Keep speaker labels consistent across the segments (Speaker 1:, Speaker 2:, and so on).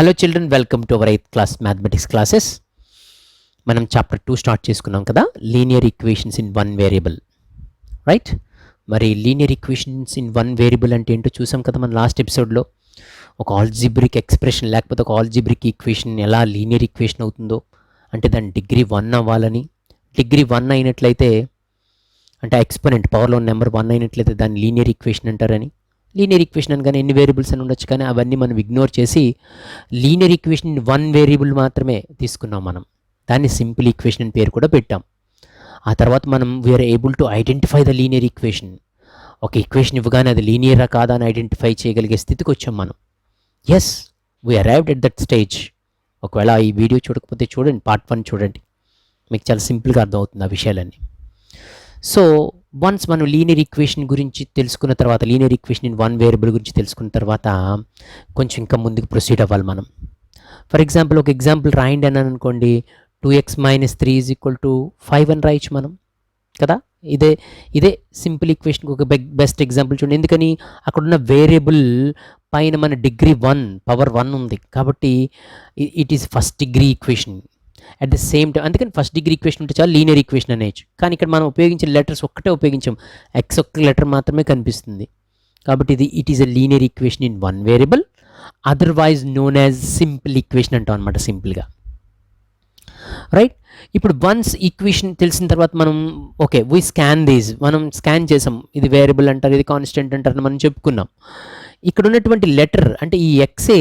Speaker 1: Hello children, welcome to our 8th class mathematics classes. మనం chapter 2 start చేసుకున్నాం కదా, linear equations in one variable, right? మరి linear equations in one variable అంటే ఏంటో చూసాం కదా మన లాస్ట్ ఎపిసోడ్లో. ఒక ఆల్జిబ్రిక్ ఎక్స్ప్రెషన్ లేకపోతే ఒక ఆల్జిబ్రిక్ ఈక్వేషన్ ఎలా లీనియర్ ఈక్వేషన్ అవుతుందో, అంటే దాని డిగ్రీ 1 అవ్వాలని. డిగ్రీ 1 అయినట్లయితే, అంటే ఎక్స్పోనెంట్ పవర్లో నెంబర్ 1 అయినట్లయితే దాన్ని లీనియర్ ఈక్వేషన్ అంటారని. లీనియర్ ఈక్వేషన్ అనగానే ఎన్ని వేరియబుల్స్ అని ఉండొచ్చు, కానీ అవన్నీ మనం ఇగ్నోర్ చేసి లీనియర్ ఈక్వేషన్ వన్ వేరియబుల్ మాత్రమే తీసుకున్నాం. మనం దాన్ని సింపుల్ ఈక్వేషన్ అని పేరు కూడా పెట్టాం. ఆ తర్వాత మనం we are able to identify the linear equation. ఒక ఈక్వేషన్ ఇవ్వగానే అది లీనియరా కాదా అని ఐడెంటిఫై చేయగలిగే స్థితికి వచ్చాం మనం. Yes, we arrived at that stage. ఒకవేళ ఈ వీడియో చూడకపోతే చూడండి, పార్ట్ 1 చూడండి, మీకు చాలా సింపుల్గా అర్థమవుతుంది ఆ విషయాలన్నీ. సో వన్స్ మనం లీనియర్ ఈక్వేషన్ గురించి తెలుసుకున్న తర్వాత, linear equation in one variable గురించి తెలుసుకున్న తర్వాత కొంచెం ఇంకా ముందుకు ప్రొసీడ్ అవ్వాలి మనం. ఫర్ ఎగ్జాంపుల్, ఒక ఎగ్జాంపుల్ రాయండి అని అనుకోండి, 2x - 3 = 5 అని రాయొచ్చు మనం కదా. ఇదే సింపుల్ ఈక్వేషన్కి ఒక బెస్ట్ ఎగ్జాంపుల్ చూడండి. ఎందుకని, అక్కడున్న వేరియబుల్ పైన మన డిగ్రీ 1 పవర్ 1 ఉంది కాబట్టి it is first degree equation. At the same time, అందుకని ఫస్ట్ డిగ్రీ ఈక్వేషన్ ఉంటే చాలా లీనియర్ ఈక్వేషన్ అనేచ్చు. కానీ ఇక్కడ మనం ఉపయోగించిన లెటర్స్ ఒక్కటే ఉపయోగించాం, ఎక్స్ ఒక్క లెటర్ మాత్రమే కనిపిస్తుంది కాబట్టి it is a linear equation in one variable, otherwise known as simple equation అంటాం అనమాట, సింపుల్గా, రైట్? ఇప్పుడు వన్స్ ఈక్వేషన్ తెలిసిన తర్వాత మనం ఓకే వీ స్కాన్ దీస్, మనం స్కాన్ చేసాం, ఇది వేరియబుల్ అంటారు, ఇది కాన్స్టెంట్ అంటారు మనం చెప్పుకున్నాం. ఇక్కడ ఉన్నటువంటి లెటర్ అంటే ఈ ఎక్సే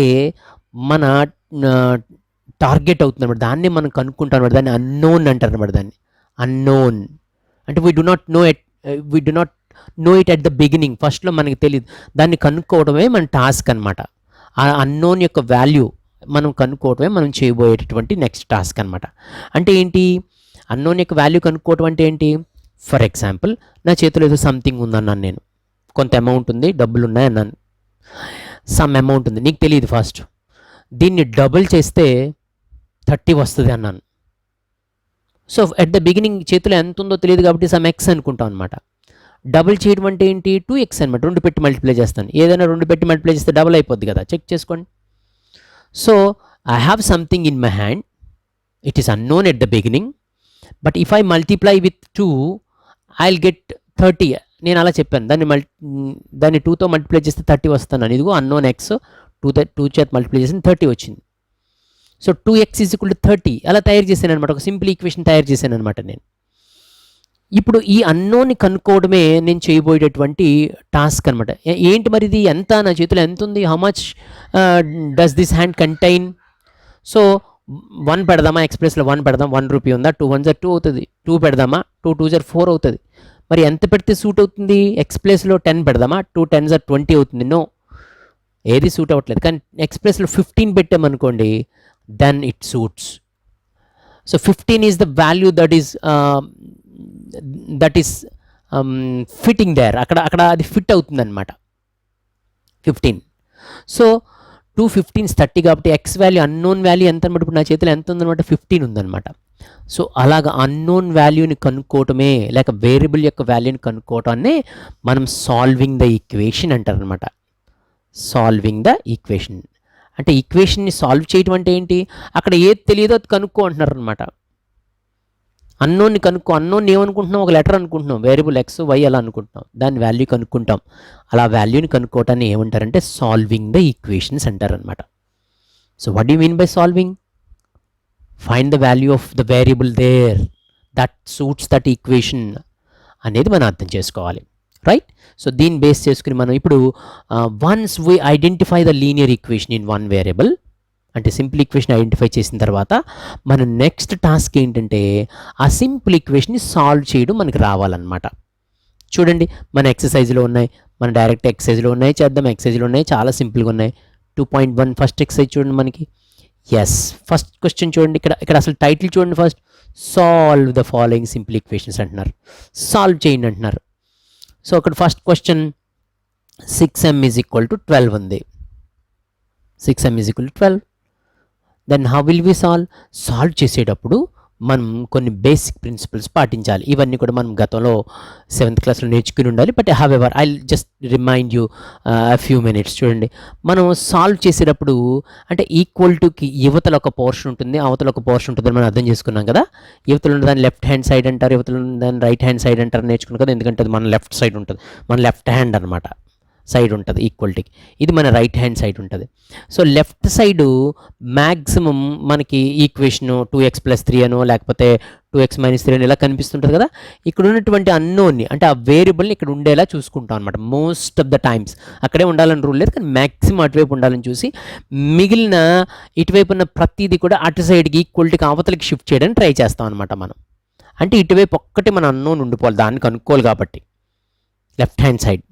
Speaker 1: మన టార్గెట్ అవుతుంది అనమాట, దాన్నే మనం కనుక్కుంటాం అనమాట. దాన్ని అన్నోన్ అంటారు అనమాట. దాన్ని అన్నోన్ అంటే we do not know it at the beginning, ఫస్ట్లో మనకి తెలియదు. దాన్ని కనుక్కోవడమే మన టాస్క్ అనమాట. ఆ అన్నోన్ యొక్క వాల్యూ మనం కనుక్కోవడమే మనం చేయబోయేటటువంటి నెక్స్ట్ టాస్క్ అనమాట. అంటే ఏంటి, అన్నోన్ యొక్క వాల్యూ కనుక్కోవడం అంటే ఏంటి? ఫర్ ఎగ్జాంపుల్, నా చేతిలో ఏదో సంథింగ్ ఉందన్నాను, నేను కొంత అమౌంట్ ఉంది, డబ్బులు ఉన్నాయి అన్నాను, సమ్ అమౌంట్ ఉంది, నీకు తెలియదు. ఫస్ట్ దీన్ని డబుల్ చేస్తే 30 వస్తుంది అన్నాను. సో అట్ ద బిగినింగ్ చేతిలో ఎంత ఉందో తెలియదు కాబట్టి సమ్ ఎక్స్ అనుకుంటాం అనమాట. డబుల్ చేయడం అంటే ఏంటి? 2x అనమాట. 2 పెట్టి మల్టిప్లై చేస్తాను. ఏదైనా 2 పెట్టి మల్టిప్లై చేస్తే డబుల్ అయిపోద్ది కదా, చెక్ చేసుకోండి. So I have something in my hand, it is unknown at the beginning, but if I multiply with 2 I will get 30. నేను అలా చెప్పాను, దాన్ని 2తో మల్టిప్లై చేస్తే 30 వస్తాను. ఇదిగో అన్నోన్ ఎక్స్, 2 చేత మల్టిప్లై చేసి 30 వచ్చింది. సో 2x = 30 అలా తయారు చేశాను అనమాట, ఒక సింపుల్ ఈక్వేషన్ తయారు చేశాను అనమాట నేను. ఇప్పుడు ఈ అన్నోన్ని కనుక్కోవడమే నేను చేయబోయేటటువంటి టాస్క్ అనమాట. ఏంటి మరి ఇది, ఎంత నా చేతిలో ఎంత ఉంది, how much does this hand contain? So 1 పెడదామా, ఎక్స్ప్రెస్లో 1 పెడదాం, 1 రూపీ ఉందా, 2 1 2 అవుతుంది, 2 పెడదామా, 2 2 4 అవుతుంది. మరి ఎంత పెడితే సూట్ అవుతుంది? ఎక్స్ప్రెస్లో 10 పెడదామా, 2 10 20 అవుతుంది. నో, ఏది సూట్ అవ్వట్లేదు. కానీ ఎక్స్ప్రెస్లో 15 పెట్టామనుకోండి, then it suits. So 15 is the value that is fitting there. అక్కడ అది ఫిట్ అవుతుంది అనమాట 15. సో 2 15 30 కాబట్టి ఎక్స్ వాల్యూ, అన్నోన్ వాల్యూ ఎంత అనమాట? ఇప్పుడు నా చేతిలో ఎంత ఉందన్నమాట? 15 ఉందన్నమాట. సో అలాగా అన్నోన్ వాల్యూని కనుక్కోవటమే, లేక వేరియబుల్ యొక్క వాల్యూని కనుక్కోవటాన్ని మనం సాల్వింగ్ ద ఈక్వేషన్ అంటారనమాట. సాల్వింగ్ ద ఈక్వేషన్ అంటే ఈక్వేషన్ని సాల్వ్ చేయటం అంటే ఏంటి? అక్కడ ఏది తెలియదో అది కనుక్కో అంటున్నారు అనమాట. అన్నోన్ని కనుక్కో. అన్నోన్ ఏమనుకుంటున్నాం? ఒక లెటర్ అనుకుంటున్నాం, వేరియబుల్ ఎక్స్ వై అలా అనుకుంటున్నాం, దాని వాల్యూ కనుక్కుంటాం. అలా వాల్యూని కనుక్కోవటాన్ని ఏమంటారంటే సాల్వింగ్ ద ఈక్వేషన్స్ అంటారనమాట. So what you mean by solving? Find the value of the variable there that suits that equation అనేది మనం అర్థం చేసుకోవాలి, రైట్? సో దీన్ని బేస్ చేసుకుని మనం ఇప్పుడు once we identify the linear equation in one variable, అంటే సింపుల్ ఈక్వేషన్ ఐడెంటిఫై చేసిన తర్వాత మన నెక్స్ట్ టాస్క్ ఏంటంటే ఆ సింపుల్ ఈక్వేషన్ని సాల్వ్ చేయడం మనకి రావాలన్నమాట. చూడండి, మన ఎక్సర్సైజ్లో ఉన్నాయి, మన డైరెక్ట్ ఎక్సర్సైజ్లో ఉన్నాయి, చేద్దాం. ఎక్సర్సైజ్లో ఉన్నాయి, చాలా సింపుల్గా ఉన్నాయి. 2.1 ఫస్ట్ ఎక్సర్సైజ్ చూడండి మనకి. ఎస్, ఫస్ట్ క్వశ్చన్ చూడండి. ఇక్కడ అసలు టైటిల్ చూడండి. First solve the following simple equations అంటున్నారు, సాల్వ్ చేయండి అంటున్నారు. సో అక్కడ ఫస్ట్ క్వశ్చన్ 6m = 12 ఉంది. 6m = 12. Then how will we solve చేసేటప్పుడు మనం కొన్ని బేసిక్ ప్రిన్సిపల్స్ పాటించాలి. ఇవన్నీ కూడా మనం గతంలో 7th క్లాస్లో నేర్చుకుని ఉండాలి. But however I just remind you few minutes. చూడండి, మనం సాల్వ్ చేసేటప్పుడు అంటే ఈక్వల్ టుకి యువతల ఒక పోర్షన్ ఉంటుంది, అవతల ఒక పోర్షన్ ఉంటుందని మనం అర్థం చేసుకున్నాం కదా. యువతలు ఉన్న దాన్ని లెఫ్ట్ హ్యాండ్ సైడ్ అంటారు, యువతలు ఉన్న దాన్ని రైట్ హ్యాండ్ సైడ్ అంటారు నేర్చుకున్నాం కదా. ఎందుకంటే అది మన లెఫ్ట్ సైడ్ ఉంటుంది, మన లెఫ్ట్ హ్యాండ్ అనమాట సైడ్ ఉంటుంది ఈక్వల్టీకి. ఇది మన రైట్ హ్యాండ్ సైడ్ ఉంటుంది. సో లెఫ్ట్ సైడు మ్యాక్సిమం మనకి ఈక్వేషను 2x+3 అనో లేకపోతే 2x-3 అని ఇలా కనిపిస్తుంటుంది కదా. ఇక్కడ ఉన్నటువంటి అన్నోన్ని అంటే ఆ వేరియబుల్ని ఇక్కడ ఉండేలా చూసుకుంటాం అనమాట. మోస్ట్ ఆఫ్ ద టైమ్స్ అక్కడే ఉండాలని రూల్ లేదు, కానీ మ్యాక్సిమం అటువైపు ఉండాలని చూసి మిగిలిన ఇటువైపు ఉన్న ప్రతిదీ కూడా అటు సైడ్కి ఈక్వల్టీకి అవతలకి షిఫ్ట్ చేయడానికి ట్రై చేస్తాం అనమాట మనం. అంటే ఇటువైపు ఒక్కటి మన అన్నోన్ ఉండిపోవాలి, దాన్ని కనుక్కోవాలి కాబట్టి లెఫ్ట్ హ్యాండ్ సైడ్.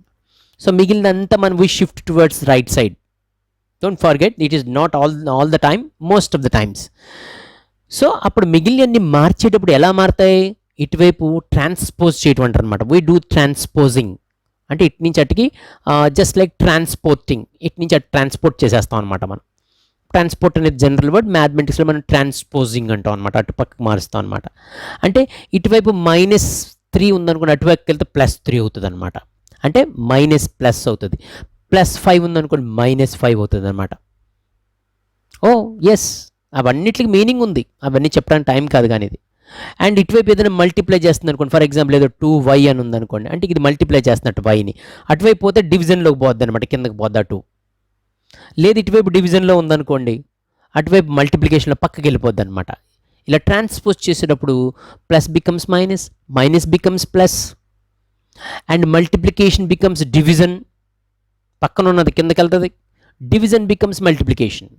Speaker 1: సో మిగిలినంతా మనం we shift towards right side. Don't forget, it is not all the time, most of the times. So అప్పుడు మిగిలినన్ని మార్చేటప్పుడు ఎలా మారుతాయి, ఇటువైపు ట్రాన్స్పోజ్ చేయటం అంటారు అనమాట. వీ డూ ట్రాన్స్పోజింగ్ అంటే ఇటు నుంచి అటుకి జస్ట్ లైక్ ట్రాన్స్పోర్టింగ్, ఇటు నుంచి అటు ట్రాన్స్పోర్ట్ చేసేస్తాం అనమాట మనం. ట్రాన్స్పోర్ట్ అనేది జనరల్ వర్డ్, మ్యాథమెటిక్స్లో మనం ట్రాన్స్పోజింగ్ అంటాం అనమాట, అటు పక్కకు మారుస్తాం అనమాట. అంటే ఇటువైపు -3 ఉందనుకోండి, అటువైపుకి వెళ్తే +3 అవుతుంది అనమాట. అంటే మైనస్ అవుతుంది. +5 ఉందనుకోండి -5 అవుతుంది అనమాట. ఓ ఎస్, అవన్నిటికి మీనింగ్ ఉంది, అవన్నీ చెప్పడానికి టైం కాదు కానీ ఇది. అండ్ ఇటువైపు ఏదైనా మల్టిప్లై చేస్తుంది అనుకోండి, ఫర్ ఎగ్జాంపుల్ ఏదో 2y అని ఉందనుకోండి, అంటే ఇది మల్టిప్లై చేస్తున్నట్టు వైని, అటువైపు పోతే డివిజన్లోకి పోద్ది అనమాట, కిందకి పోద్దా 2. లేదు ఇటువైపు డివిజన్లో ఉందనుకోండి, అటువైపు మల్టిప్లికేషన్లో పక్కకి వెళ్ళిపోద్ది అనమాట. ఇలా ట్రాన్స్పోజ్ చేసేటప్పుడు plus becomes minus, minus becomes plus, and multiplication becomes division, పక్కన ఉన్నది కిందకి వెళ్తుంది, డివిజన్ బికమ్స్ మల్టిప్లికేషన్.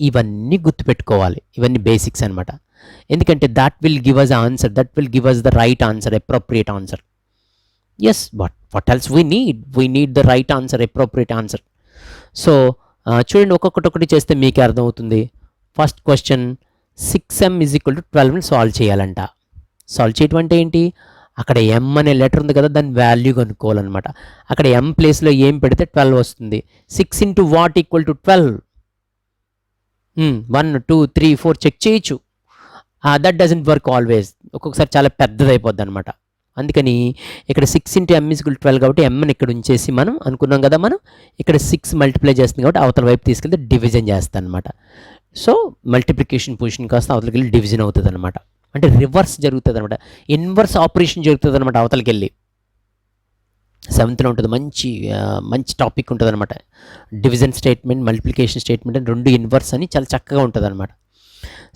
Speaker 1: ఇవన్నీ గుర్తుపెట్టుకోవాలి, ఇవన్నీ బేసిక్స్ అనమాట. ఎందుకంటే that will give us answer, that will give us the right answer, appropriate answer. Yes, what else we need the right answer, appropriate answer. So చూడండి, ఒక్కొక్కటి చేస్తే మీకే అర్థమవుతుంది. ఫస్ట్ క్వశ్చన్ 6m = 12 సాల్వ్ చేయాలంట. సాల్వ్ చేయటం అంటే ఏంటి, అక్కడ m అనే లెటర్ ఉంది కదా, దాని వాల్యూ కనుక్కోవాలన్నమాట. అక్కడ m ప్లేస్లో ఏం పెడితే 12 వస్తుంది. 6 × what = 12? 1 2 3 4 చెక్ చేయొచ్చు. దట్ డజంట్ వర్క్ ఆల్వేస్, ఒక్కొక్కసారి చాలా పెద్దది అయిపోద్ది అనమాట. అందుకని ఇక్కడ 6 × m = 12 కాబట్టి mని ఇక్కడ ఉంచేసి మనం అనుకున్నాం కదా, మనం ఇక్కడ 6 మల్టిప్లై చేస్తుంది కాబట్టి అవతల వైపు తీసుకెళ్తే డివిజన్ చేస్తాను అనమాట. సో మల్టిప్లికేషన్ పొజిషన్ కాస్త అవతలకి వెళ్ళి డివిజన్ అవుతుంది అనమాట. అంటే రివర్స్ జరుగుతుంది అనమాట, ఇన్వర్స్ ఆపరేషన్ జరుగుతుంది అనమాట అవతలకి వెళ్ళి. 7th ఉంటుంది, మంచి టాపిక్ ఉంటుంది అనమాట. డివిజన్ స్టేట్మెంట్, మల్టిప్లికేషన్ స్టేట్మెంట్ అని రెండు ఇన్వర్స్ అని చాలా చక్కగా ఉంటుంది అనమాట.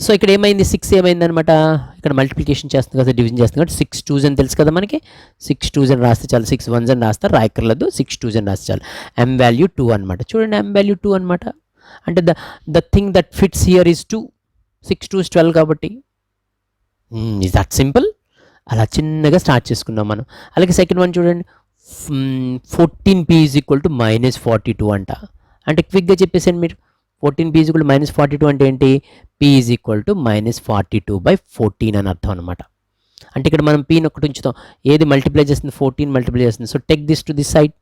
Speaker 1: సో ఇక్కడ ఏమైంది, 6 ఏమైంది అనమాట, ఇక్కడ మల్టిప్లికేషన్ చేస్తుంది కదా, డివిజన్ చేస్తుంది కాబట్టి 6 2s అని తెలుసు కదా మనకి. 6 2s అని రాస్తే చాలు, 6 1s అని రాస్తారు, రాయక్కర్లేదు, 6 2s అని రాస్తే చాలు. m వాల్యూ 2 అనమాట. చూడండి, m వాల్యూ 2 అనమాట. అంటే the thing that fits here is 2. 6 2s 12 కాబట్టి ఈజ్ దట్ సింపుల్. అలా చిన్నగా స్టార్ట్ చేసుకున్నాం మనం. అలాగే సెకండ్ వన్ చూడండి, 14p = -42 అంట. అంటే క్విక్గా చెప్పేసాను మీరు, 14p = -42 అంటే ఏంటి, p = -42/14 అని అర్థం అనమాట. అంటే ఇక్కడ మనం pని ఒకటి ఉంచుతాం, ఏది మల్టిప్లై చేస్తుంది, 14 మల్టిప్లై చేస్తుంది. So take this to this side.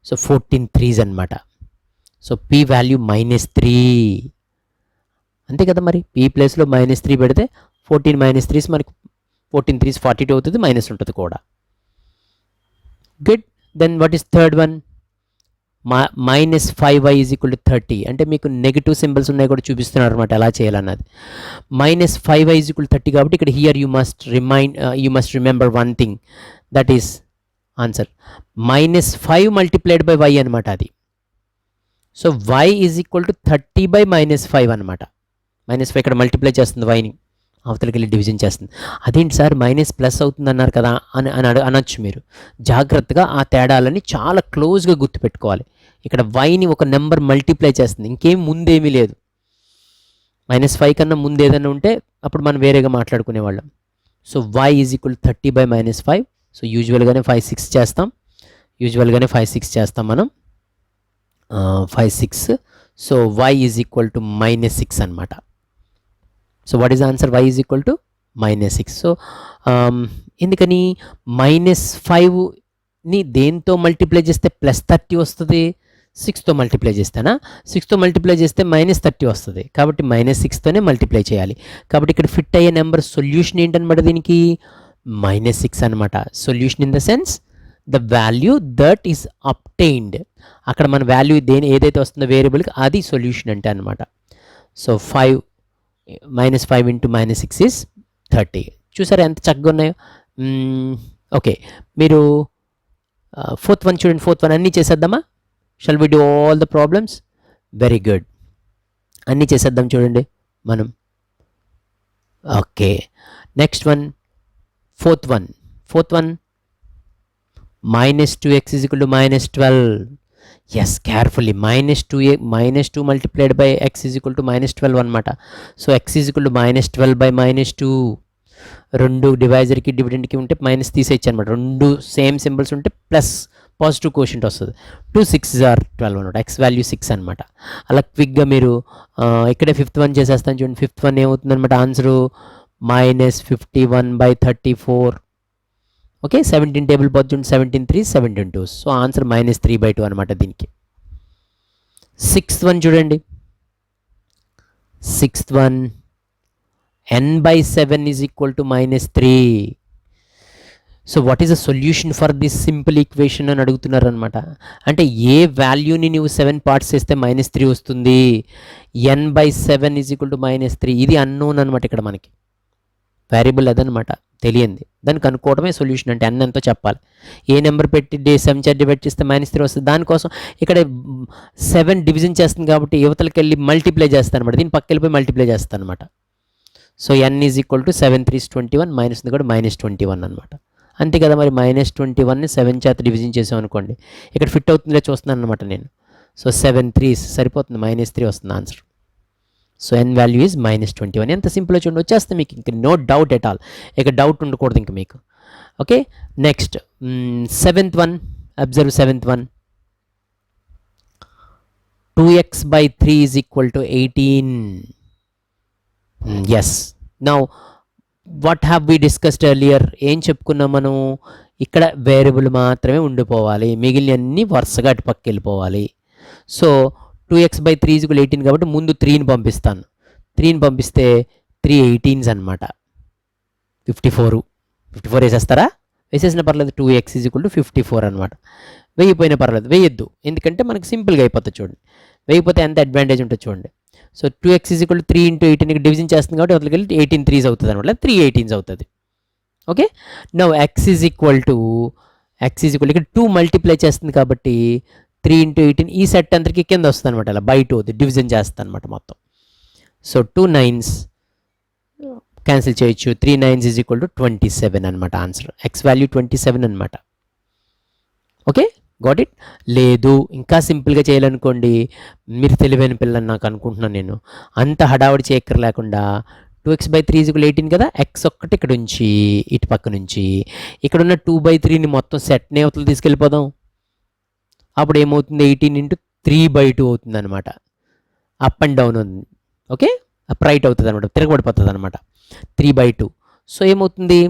Speaker 1: So 14 3s అనమాట. సో p వాల్యూ -3 అంతే కదా. మరి p ప్లేస్లో -3 పెడితే 14 - 3s మనకి 14 3s 42 అవుతుంది, మైనస్ ఉంటుంది కూడా. Good. Then what is third one, -5y = 30. అంటే మీకు నెగిటివ్ సింబల్స్ ఉన్నాయి కూడా చూపిస్తున్నారు అనమాట ఎలా చేయాలన్నది. -5y = 30 కాబట్టి ఇక్కడ here you must remember one thing, that is answer. -5 multiplied by y అనమాట అది. సో y = 30/-5 అనమాట. -5 ఇక్కడ మల్టిప్లై చేస్తుంది వైని, అవతలకి వెళ్ళి డివిజన్ చేస్తుంది. అదేంటి సార్ మైనస్ ప్లస్ అవుతుంది అన్నారు కదా అని అనొచ్చు మీరు. జాగ్రత్తగా ఆ తేడాలని చాలా క్లోజ్గా గుర్తుపెట్టుకోవాలి. ఇక్కడ వైని ఒక నెంబర్ మల్టిప్లై చేస్తుంది, ఇంకేం ముందేమీ లేదు. -5 కన్నా ముందు ఏదైనా ఉంటే అప్పుడు మనం వేరేగా మాట్లాడుకునేవాళ్ళం. So y = 30/-5. సో యూజువల్గానే 5 6 చేస్తాం మనం, 5 6. సో y = -6 అనమాట. So what is answer, y = -6. So ఎందుకని -5ని దేంతో మల్టిప్లై చేస్తే +30 వస్తుంది, 6తో మల్టిప్లై చేస్తానా, 6తో మల్టిప్లై చేస్తే -30 వస్తుంది, కాబట్టి -6తోనే మల్టిప్లై చేయాలి. కాబట్టి ఇక్కడ ఫిట్ అయ్యే నెంబర్ సొల్యూషన్ ఏంటనమాట దీనికి -6 అనమాట. Solution in the sense the value that is obtained, అక్కడ మన వాల్యూ ఏదైతే వస్తుందో వేరియబుల్కి అది సొల్యూషన్ అంటే అనమాట. So -5 into -6 is 30. చూసారా ఎంత చక్కగా ఉన్నాయో. ఓకే, మీరు ఫోర్త్ వన్ చూడండి. ఫోర్త్ వన్ అన్నీ చేసేద్దామా? Shall we do all the problems? Very good, అన్నీ చేసేద్దాం చూడండి మనం. Okay, next one, fourth one -2x is equal to -12. yes, carefully, -2 multiplied by x is equal to -12 అనమాట. So x is equal to -12 by -2. రెండు డివైజర్కి డివిడెండ్కి ఉంటే minus తీసేయచ్చు అనమాట. రెండు సేమ్ సింబల్స్ ఉంటే ప్లస్ పాజిటివ్ కోషెంట్ వస్తుంది. 2 6 are 12 అనమాట. ఎక్స్ వాల్యూ 6 అనమాట. అలా క్విక్గా మీరు ఇక్కడే ఫిఫ్త్ వన్ చేసేస్తాను చూడండి. ఫిఫ్త్ వన్ ఏమవుతుంది అనమాట ఆన్సరు -51/34. ఓకే, 17 టేబుల్ పోతుంది చూడండి. 17 3 17 2. సో ఆన్సర్ -3/2 అనమాట దీనికి. సిక్స్త్ వన్ చూడండి. Sixth one n/7 is equal to -3. So what is the solution for this simple equation అని అడుగుతున్నారు అనమాట. అంటే ఏ వాల్యూని నువ్వు 7 పార్ట్స్ చేస్తే -3 వస్తుంది. n/7 is equal to -3. ఇది అన్నోన్ అనమాట. ఇక్కడ మనకి వేరియబుల్ అదనమాట, తెలియంది. దాన్ని కనుక్కోవడమే సొల్యూషన్ అంటే. అన్న ఎంతో చెప్పాలి. ఏ నెంబర్ పెట్టి 7 చేత డివైడ్ చేస్తే -3 వస్తుంది. దానికోసం ఇక్కడ 7 డివిజన్ చేస్తుంది కాబట్టి యువతలకి వెళ్ళి మల్టిప్లై చేస్తాను అనమాట. దీని పక్క వెళ్ళిపోయి మల్టిప్లై చేస్తాను అనమాట. So n is equal to 7 3 21, minus కూడా -21 అనమాట. అంతే కదా మరి. -21ని 7 చేత డివిజన్ చేసాం అనుకోండి, ఇక్కడ ఫిట్ అవుతుందిలే చూస్తున్నాను అనమాట నేను. సో 7 3 సరిపోతుంది, -3 వస్తుంది answer. So n value is -21. ఎంత సింపుల్ చూడండి, వచ్చేస్తే మీకు ఇంక నో డౌట్ ఎట్ ఆల్. ఇక డౌట్ ఉండకూడదు ఇంక మీకు. Okay, next seventh one. Observe seventh one. 2x/3 is equal to 18. Yes, now what have we discussed earlier? ఏం చెప్పుకున్నాం మనం? ఇక్కడ వేరియబుల్ మాత్రమే ఉండిపోవాలి, మిగిలిన అన్నీ వరుసగా అటు పక్క వెళ్ళిపోవాలి. సో 2x/3 ఈజ్ ఈక్వల్ 18 కాబట్టి ముందు 3ని పంపిస్తాను. 3ని పంపిస్తే 3 18s అనమాట. 54 వేసేస్తారా? వేసేసిన పర్లేదు. 2x ఈజ్ ఈక్వల్ టు 54 అనమాట. వెయ్యిపోయినా పర్లేదు, వేయొద్దు, ఎందుకంటే మనకి సింపుల్గా అయిపోతుంది చూడండి. వేయకపోతే ఎంత అడ్వాంటేజ్ ఉంటుంది చూడండి. So 2x is equal to 3 into 18 division చేస్తుంది కాబట్టి అట్లకి వెళ్ళి 18 3s అవుతుంది అనమాట. 3 18s అవుతుంది. Okay, now x is equal ఇక్కడ 2 మల్టిప్లై చేస్తుంది కాబట్టి 3 ఇంటూ 18 ఈ సెట్ అందరికి కింద వస్తుంది అనమాట. అలా బై 2 డివిజన్ చేస్తుంది అనమాట మొత్తం. సో 2 9s క్యాన్సిల్ చేయొచ్చు. 3 9s ఈజ్ ఈక్వల్ టు 27 అనమాట ఆన్సర్. ఎక్స్ వాల్యూ 27 అనమాట. Okay, got it? లేదు, ఇంకా సింపుల్గా చేయాలనుకోండి. మీరు తెలివైన పిల్లని నాకు అనుకుంటున్నాను నేను. అంత హడావుడి చేయక్కర లేకుండా 2x/3 ఈజ్ ఈక్వల్ 18 కదా, ఎక్స్ ఒక్కటి ఇక్కడ నుంచి ఇటు పక్క నుంచి ఇక్కడ ఉన్న 2/3ని మొత్తం సెట్ని అవతలు తీసుకెళ్ళిపోదాం. అప్పుడు ఏమవుతుంది? 18 ఇంటూ 3/2 అవుతుంది అనమాట. అప్ అండ్ డౌన్ ఉంది. ఓకే, అప్ రైట్ అవుతుంది అనమాట, తిరగబడిపోతుంది అనమాట. 3/2. సో ఏమవుతుంది?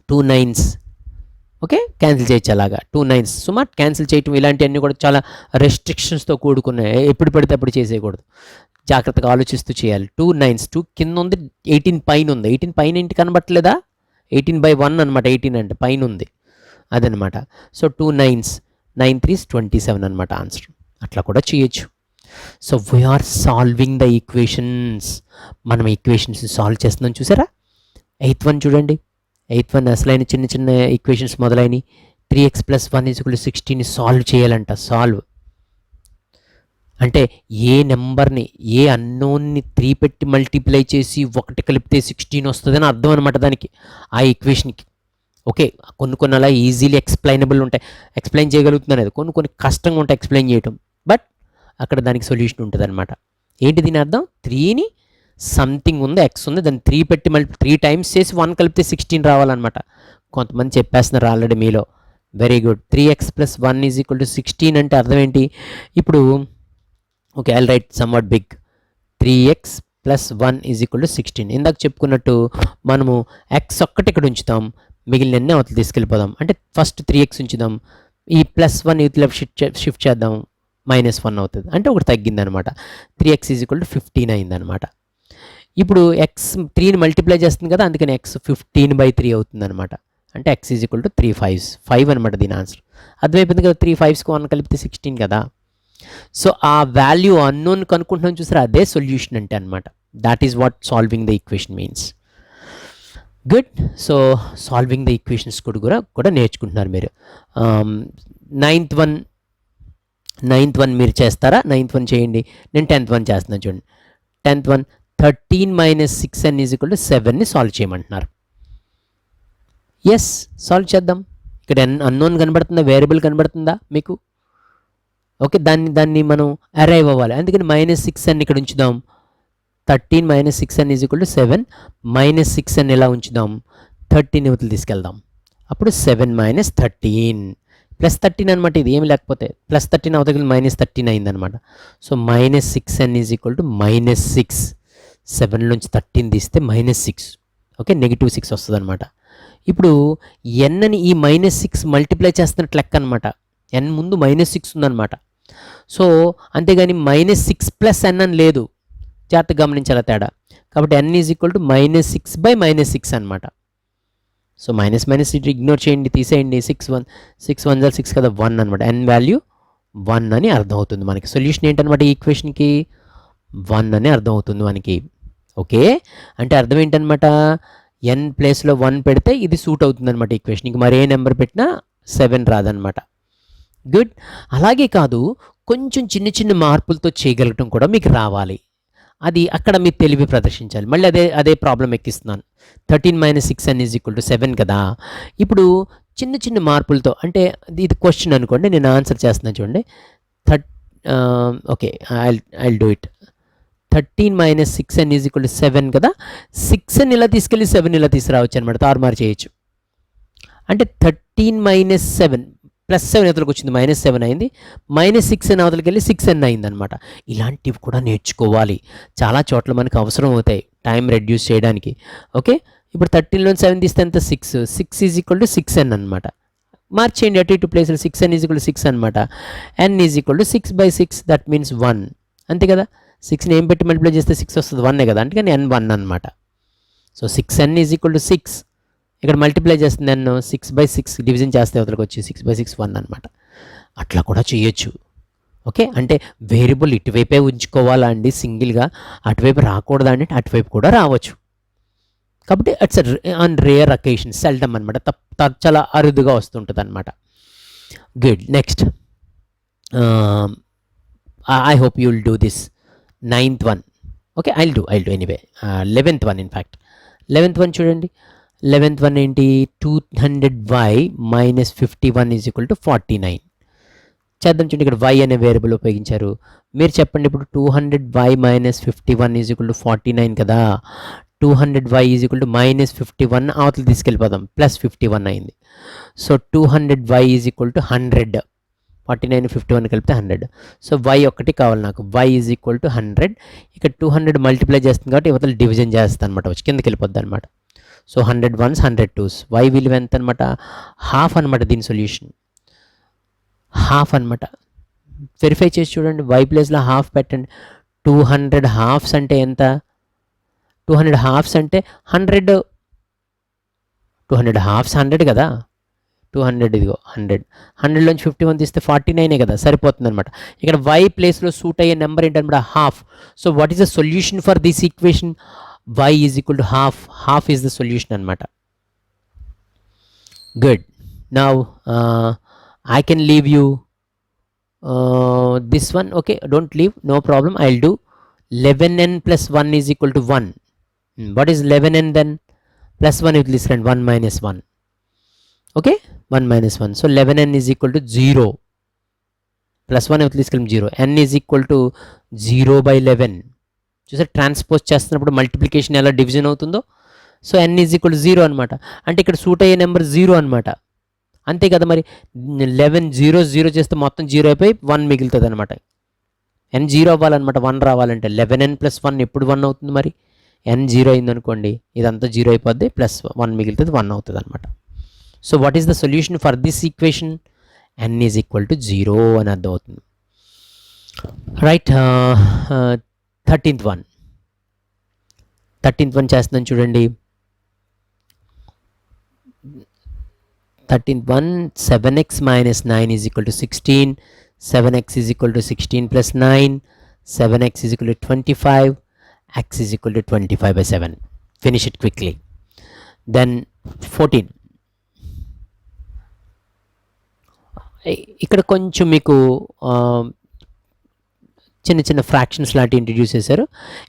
Speaker 1: 2 9s. ఓకే, క్యాన్సిల్ చేయొచ్చు అలాగా. 2 9s సుమారు క్యాన్సిల్ చేయటం ఇలాంటివన్నీ కూడా చాలా రెస్ట్రిక్షన్స్తో కూడుకున్నాయి. ఎప్పుడు పడితే అప్పుడు చేసేయకూడదు, జాగ్రత్తగా ఆలోచిస్తూ చేయాలి. 2 9s. 2 కింద ఉంది, 18 పైన ఉంది. 18 పైన ఇంటి కనబట్టలేదా? 18/1 అనమాట. 18 అంటే పైన ఉంది, అదనమాట. సో 2 9s, 9 3s 27 అనమాట ఆన్సర్. అట్లా కూడా చేయొచ్చు. So we are solving the equations. మనం ఈక్వేషన్స్ సాల్వ్ చేస్తున్నాం చూసారా? 8th వన్ చూడండి. 8th వన్ అసలైన చిన్న చిన్న ఈక్వేషన్స్ మొదలైన 3x + 1 = 16 సాల్వ్ చేయాలంట. సాల్వ్ అంటే ఏ నెంబర్ని, ఏ అన్నోన్ని 3 పెట్టి మల్టిప్లై చేసి 1 కలిపితే 16 వస్తుందని అర్థం అనమాట దానికి, ఆ ఈక్వేషన్కి. ఓకే, కొన్ని అలా ఈజీలీ ఎక్స్ప్లెయినబుల్ ఉంటాయి, ఎక్స్ప్లెయిన్ చేయగలుగుతున్నాను. అది కొన్ని కష్టంగా ఉంటాయి ఎక్స్ప్లెయిన్ చేయటం, బట్ అక్కడ దానికి సొల్యూషన్ ఉంటుంది అనమాట. ఏంటి దీని అర్థం? 3ని సంథింగ్ ఉంది, ఎక్స్ ఉంది, దాన్ని 3 పెట్టి 3 టైమ్స్ చేసి 1 కలిపితే 16 రావాలన్నమాట. కొంతమంది చెప్పేస్తున్నారు ఆల్రెడీ మీలో. Very good. 3x + 1 = 16 అంటే అర్థం ఏంటి? ఇప్పుడు okay, I'll write somewhat big. 3x + 1 = 16. ఇందాక చెప్పుకున్నట్టు మనము ఎక్స్ ఒక్కటి ఇక్కడ ఉంచుతాం, మిగిలిన అవతల తీసుకెళ్ళిపోదాం. అంటే ఫస్ట్ 3x ఉంచుదాం, ఈ +1 యూత్ లెఫ్ట్ షిఫ్ట్ చేద్దాం, -1 అవుతుంది, అంటే ఒకటి తగ్గిందనమాట. 3x ఈజ్ ఈక్వల్ టు 15 అయిందనమాట. ఇప్పుడు ఎక్స్ 3ని మల్టిప్లై చేస్తుంది కదా, అందుకని x 15/3 అవుతుంది అనమాట. అంటే x is equal to 3 5s 5 అనమాట దీని ఆన్సర్. అర్థమైపోయింది కదా, 3 5స్కి 1 కలిపితే 16 కదా. సో ఆ వాల్యూ అన్నోన్ కనుక్కుంటున్నాం చూసారా, అదే సొల్యూషన్ అంటే అనమాట. That is what solving the equation means. Good. So solving the equations కూడా నేర్చుకుంటున్నారు మీరు. నైన్త్ వన్ మీరు చేస్తారా? 9th వన్ చేయండి. నేను 10th వన్ చేస్తున్నాను చూడండి. 10th one 13 - 6n is equal to 7ని సాల్వ్ చేయమంటున్నారు. ఎస్, సాల్వ్ చేద్దాం. ఇక్కడ అన్నోన్ కనబడుతుందా, వేరియబుల్ కనబడుతుందా మీకు? ఓకే, దాన్ని మనం అరైవ్ అవ్వాలి, అందుకని -6n ఇక్కడ ఉంచుదాం. 13 - 6n is equal to 7. -6n ఎలా ఉంచుదాం, 13 యువతలు తీసుకెళ్దాం. అప్పుడు 7 - 13 +13 అనమాట. ఇది ఏమి లేకపోతే +13 అవతల -13 అయిందనమాట. So -6n is equal to -6. 7 నుంచి 13 తీస్తే -6. ఓకే, -6 వస్తుంది అనమాట. ఇప్పుడు ఎన్ని ఈ -6 మల్టిప్లై చేస్తున్నట్లు లెక్క అనమాట. n ముందు -6 ఉందన్నమాట. సో అంతేగాని -6 + n అని లేదు, జాగ్రత్తగా గమనించాల తేడా. కాబట్టి n ఈజ్ ఈక్వల్ టు -6/-6 అనమాట. సో మైనస్ ఇటు ఇగ్నోర్ చేయండి, తీసేయండి. 6 1 6 కదా, 1 అనమాట. n వాల్యూ 1 అని అర్థం అవుతుంది మనకి. సొల్యూషన్ ఏంటనమాట, ఈ ఈక్వేషన్కి 1 అని అర్థం అవుతుంది మనకి. ఓకే, అంటే అర్థం ఏంటనమాట, n ప్లేస్లో 1 పెడితే ఇది సూట్ అవుతుంది అనమాట ఈక్వేషన్కి. మరి ఏ నెంబర్ పెట్టినా 7 రాదనమాట. గుడ్. అలాగే కాదు, కొంచెం చిన్న మార్పులతో చేయగలగటం కూడా మీకు రావాలి. అది అక్కడ మీరు తెలివి ప్రదర్శించాలి. మళ్ళీ అదే ప్రాబ్లం ఎక్కిస్తున్నాను. 13 - 6n ఈజ్ ఈక్వల్ టు 7 కదా. ఇప్పుడు చిన్న మార్పులతో, అంటే ఇది క్వశ్చన్ అనుకోండి, నేను ఆన్సర్ చేస్తున్నాను చూడండి. Okay, I'll do it. 13 - 6n is equal to 7 కదా. 6n ఇలా తీసుకెళ్ళి 7 ఇలా తీసుకురావచ్చు అనమాట, తారుమారు చేయొచ్చు. అంటే 13 - 7 +7 అవతలకి వచ్చింది, -7 అయింది. -6n అవతలకి వెళ్ళి 6n అయిందనమాట. ఇలాంటివి కూడా నేర్చుకోవాలి. చాలా చోట్ల మనకు అవసరం అవుతాయి టైం రెడ్యూస్ చేయడానికి. ఓకే, ఇప్పుడు 13లో 7 తీస్తే ఎంత, 6 ఈజ్ ఈక్వల్ టు 6n అనమాట. మార్చేయండి అటు ఇటు ప్లేస్లో. 6n ఈజ్ ఈక్వల్ టు 6 అనమాట. n is equal to 6/6, that means 1. అంతే కదా, 6ని ఏం పెట్టి మల్టిప్లై చేస్తే 6 వస్తుంది, 1 కదా, అందుకని n 1 అనమాట. So 6n is equal to 6. ఇక్కడ మల్టిప్లై చేస్తుంది n, 6/6 డివిజన్ చేస్తే అవతలకి వచ్చి 6/6 1 అనమాట. అట్లా కూడా చేయొచ్చు. ఓకే, అంటే వేరియబుల్ ఇటువైపే ఉంచుకోవాలా అండి సింగిల్గా, అటువైపు రాకూడదా అంటే అటువైపు కూడా రావచ్చు. కాబట్టి it's on rare occasion, seldom అనమాట, చాలా అరుదుగా వస్తుంటుంది అనమాట. Good. Next, I hope you will do this. 9th one. Okay, I'll do anyway. 11th one, in fact 11th one చూడండి. 11th వన్ ఏంటి, 200y - 51 ఈజ్ ఈక్వల్ టు 49. చేద్దాం చూడండి, ఇక్కడ y అనే వేరియబుల్ ఉపయోగించారు. మీరు చెప్పండి ఇప్పుడు 200y - 51 ఈజ్ ఈక్వల్ టు 49 కదా. 200y ఈజ్ ఈక్వల్ టు -51 అవతల తీసుకెళ్ళిపోదాం, +51 అయింది. So 200y is equal to 100. 49 51 కలిపితే 100. సో y ఒక్కటి కావాలి నాకు, y ఈజ్ ఈక్వల్ టు 100. ఇక్కడ 200 మల్టిప్లై చేస్తుంది కాబట్టి ఇవతల డివిజన్ చేస్తాను అనమాట, వచ్చి కిందకి వెళ్ళిపోద్ది అనమాట. సో 100 1s 100 2s, y విలువ ఎంత అనమాట, హాఫ్ అనమాట. దీని సొల్యూషన్ హాఫ్ అనమాట. వెరిఫై చేసి చూడండి, y ప్లేస్లో హాఫ్ పెట్టండి. 200 హాఫ్స్ అంటే ఎంత, 200 హాఫ్స్ అంటే 100. 200 హాఫ్స్ 100 కదా. 200 ఇదిగో 100లోంచి 51 తీస్తే 49 కదా, సరిపోతుంది అనమాట. ఇక్కడ y ప్లేస్లో సూట్ అయ్యే నెంబర్ ఏంటనమాట, half. So what is the solution for this equation, y is equal to half is the solution అనమాట. Good. Now I can leave you this one. Okay, don't leave, no problem, I will do. 11n + 1 is equal to 1. What is 11n then, +1 ఇది తీసుకురండి, 1 - 1. Okay, 1 - 1. So 11n is equal to 0. +1 ఇది తీసుకెళ్ళి 0. n is equal to 0/11. చూసారు, transpose చేస్తున్నప్పుడు multiplication ఎలా division అవుతుందో. So n is equal to 0 అనమాట. అంటే ఇక్కడ సూట్ అయ్యే నెంబర్ 0 అనమాట. అంతే కదా, మరి 11 0 0 చేస్తే మొత్తం 0 అయిపోయి 1 మిగులుతుంది అనమాట. n 0 అవ్వాలన్నమాట, 1 రావాలంటే 11n + 1 ఎప్పుడు 1 అవుతుంది, మరి n 0 అయిందనుకోండి ఇదంతా 0 అయిపోద్ది, +1 మిగులుతుంది, 1 అవుతుంది అనమాట. So what is the solution for this equation, n is equal to 0 అని అర్థం అవుతుంది. రైట్. 13th వన్ చేస్తున్నాను చూడండి. 13th one, 7x minus 9 is equal to 16, 7x is equal to 16 plus 9, 7x is equal to 25, x is equal to 25 by 7. Finish it quickly. Then 14. ఇక్కడ కొంచెం మీకు చిన్న చిన్న ఫ్రాక్షన్స్ లాంటివి ఇంట్రడ్యూస్ చేశారు.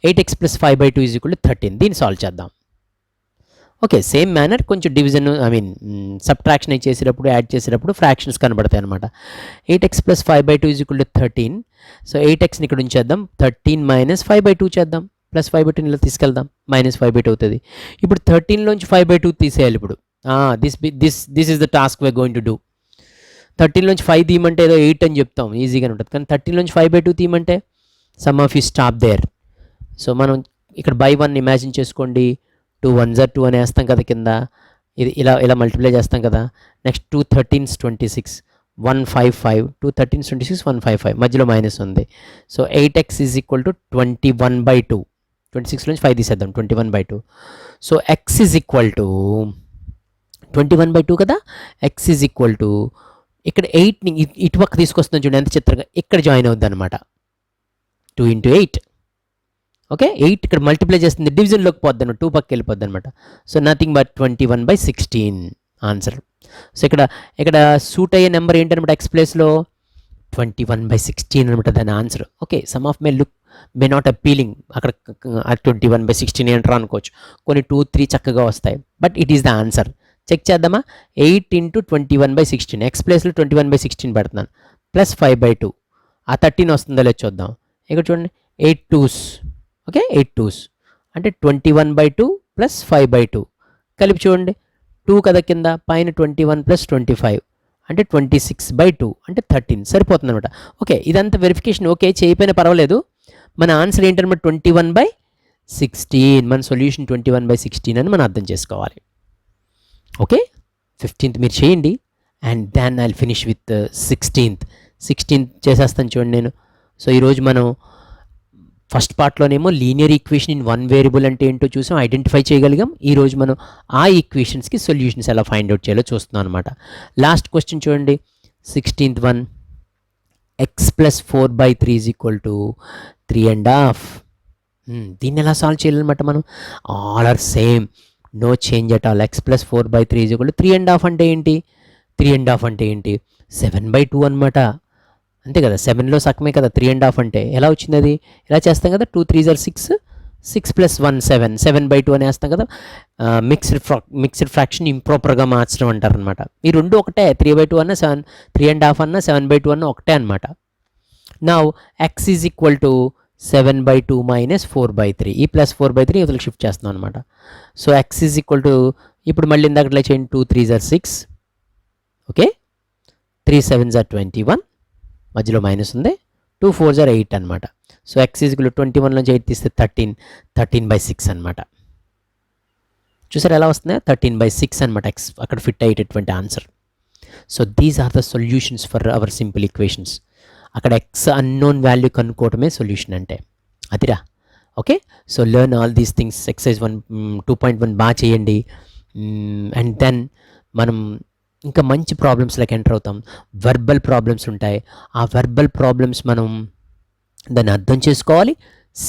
Speaker 1: 8x plus 5 by 2 is equal to 13. దీన్ని solve చేద్దాం. Okay, same manner కొంచెం డివిజన్ సబ్ట్రాక్షన్ చేసేటప్పుడు యాడ్ చేసేటప్పుడు ఫ్రాక్షన్స్ కనబడతాయి అనమాట. 8x plus 5 by 2 is equal to 13. So 8xని ఇక్కడ ఉంచేద్దాం. 13 minus 5 by 2 చేద్దాం. ప్లస్ 5 by 2 ఇలా తీసుకెళ్దాం. మైనస్ 5 by 2 అవుతుంది. ఇప్పుడు 13లోంచి 5 by 2 తీసేయాలి. ఇప్పుడు this is the task we are going to do. 13లోంచి 5 తీయమంటే ఏదో 8 అని చెప్తాం, ఈజీగానే ఉంటుంది. కానీ 13లోంచి 5 by 2 తీయమంటే some of you stop there. So మనం ఇక్కడ బై 1 ఇమాజిన్ చేసుకోండి. 2 1s are 2 అని వేస్తాం కదా కింద. ఇది ఇలా ఇలా మల్టిప్లై చేస్తాం కదా. నెక్స్ట్ 2 13s 26, 155, 2 13s 26, 155, మధ్యలో మైనస్ ఉంది. So 8x is equal to 21 by 2. 26 నుంచి 5 తీసేద్దాం. 21 by 2. So x is equal to 21 by 2 కదా. x ఈజ్ ఈక్వల్ టు ఇక్కడ 8ని ఇటు పక్క తీసుకొస్తున్నాం చూడండి ఎంత చిత్రంగా. ఇక్కడ జాయిన్ అవుద్ది అనమాట. 2 into 8. ఓకే, 8 ఇక్కడ మల్టిప్లై చేస్తుంది, డివిజన్లోకి పోద్ది అనమాట, 2 పక్కకి వెళ్ళిపోద్ది అనమాట. So nothing but 21 by 16 answer. So ఇక్కడ సూట్ అయ్యే నెంబర్ ఏంటనమాట ఎక్స్ ప్లేస్లో 21 by 16 అనమాట దాని answer. Okay, some of may not appealing. అక్కడ 21 by 16 ఏంట్రా అనుకోవచ్చు. కొన్ని 2 3 చక్కగా వస్తాయి, but it is the answer. Check చేద్దామా. 8 into 21 by 16, ఎక్స్ ప్లేస్లో 21 by 16 పెడుతున్నాను, ప్లస్ 5 by 2. ఆ 13 వస్తుందో లేదు చూద్దాం. ఇక్కడ చూడండి, 8 2s. ఓకే, 8 2s అంటే 21 by 2 ప్లస్ 5 by 2 కలిపి చూడండి. 2 కదా కింద, పైన 21 ప్లస్ 25 అంటే 26 by 2 అంటే 13 సరిపోతుంది అనమాట. ఓకే, ఇదంతా వెరిఫికేషన్ ఓకే చేయకపోయినా పర్వాలేదు. మన ఆన్సర్ ఏంటన్నమాట 21 by 16. మన సొల్యూషన్ 21 by 16 అని మనం అర్థం చేసుకోవాలి. ఓకే, 15th మీరు చేయండి. And then I finish with 16th చేసేస్తాను చూడండి నేను. సో ఈరోజు మనం ఫస్ట్ పార్ట్లోనేమో linear equation in one variable అంటే ఏంటో చూసాం, ఐడెంటిఫై చేయగలిగాం. ఈరోజు మనం ఆ ఈక్వేషన్స్కి సొల్యూషన్స్ ఎలా ఫైండ్ అవుట్ చేయాలో చూస్తున్నాం అనమాట. లాస్ట్ క్వశ్చన్ చూడండి, 16th one, x plus 4 by 3 is equal to 3.5. దీన్ని ఎలా సాల్వ్ చేయాలన్నమాట మనం. All are same, no change at all. x plus 4 by 3 is equal to 3.5 అంటే ఏంటి? 3.5 అంటే ఏంటి? 7 by 2 అనమాట. అంతే కదా, 7లో సగమే కదా 3.5 అంటే. ఎలా వచ్చింది అది? ఇలా చేస్తాం కదా, 2 3s are 6, 6 plus 1 7, 7 by 2 అని వేస్తాం కదా. మిక్స్డ్ ఫ్రాక్షన్ ఇంప్రాపర్గా మార్చడం అంటారు అనమాట. ఈ రెండు ఒకటే, 3 by 2 అన్న 3.5 అన్న 7 by 2 అన్న ఒకటే అనమాట. Now x is equal to 7 by 2 minus 4 by 3. ఈ ప్లస్ 4 by 3 ఇవతలకి షిఫ్ట్ చేస్తున్నాం అనమాట. So x is equal to, ఇప్పుడు మళ్ళీ ఇందాకట్లా చేయండి, 2 3s are 6, okay, 3 7s are 21, మధ్యలో మైనస్ ఉంది, 2 4s are 8 అనమాట. So x is equal to 21 నుంచి 8 తీస్తే 13 by 6 అనమాట. చూసారు ఎలా వస్తుంది? 13 by 6 అనమాట x అక్కడ ఫిట్ అయ్యేటటువంటి answer. So these are the solutions for our simple equations. అక్కడ ఎక్స్ అన్నోన్ వాల్యూ కనుక్కోవటమే సొల్యూషన్ అంటే అదిరా. Okay, so learn all these things. Exercise 2.1 బాగా చేయండి. అండ్ దెన్ మనం ఇంకా మంచి ప్రాబ్లమ్స్లోకి ఎంటర్ అవుతాం. వెర్బల్ ప్రాబ్లమ్స్ ఉంటాయి. ఆ వెర్బల్ ప్రాబ్లమ్స్ మనం దాన్ని అర్థం చేసుకోవాలి,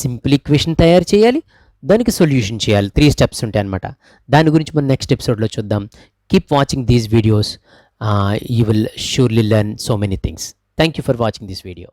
Speaker 1: సింపుల్ ఈక్వేషన్ తయారు చేయాలి, దానికి సొల్యూషన్ చేయాలి. 3 steps ఉంటాయి అన్నమాట. దాని గురించి మనం నెక్స్ట్ ఎపిసోడ్లో చూద్దాం. Keep watching these videos. You will surely learn so many things. Thank you for watching this video.